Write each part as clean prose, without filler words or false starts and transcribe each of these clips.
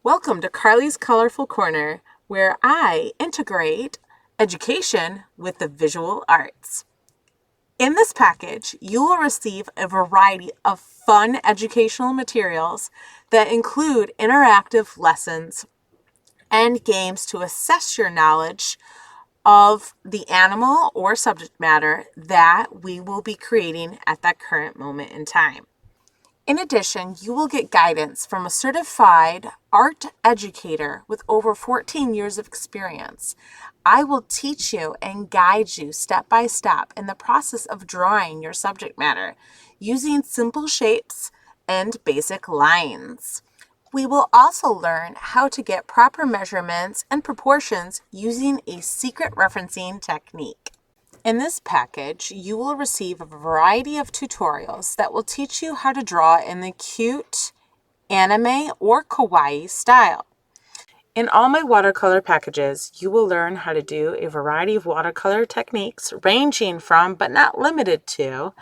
Welcome to Carly's Colorful Corner, where I integrate education with the visual arts. In this package, you will receive a variety of fun educational materials that include interactive lessons and games to assess your knowledge of the animal or subject matter that we will be creating at that current moment in time. In addition, you will get guidance from a certified art educator with over 14 years of experience. I will teach you and guide you step by step in the process of drawing your subject matter using simple shapes and basic lines. We will also learn how to get proper measurements and proportions using a secret referencing technique. In this package, you will receive a variety of tutorials that will teach you how to draw in the cute, anime, or kawaii style. In all my watercolor packages, you will learn how to do a variety of watercolor techniques ranging from, but not limited to,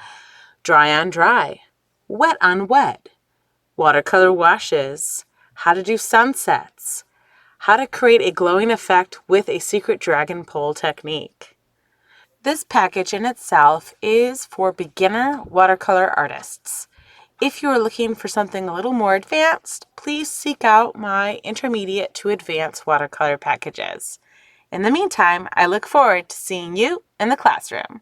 dry on dry, wet on wet, watercolor washes, how to do sunsets, how to create a glowing effect with a secret dragon pole technique. This package in itself is for beginner watercolor artists. If you are looking for something a little more advanced, please seek out my intermediate to advanced watercolor packages. In the meantime, I look forward to seeing you in the classroom.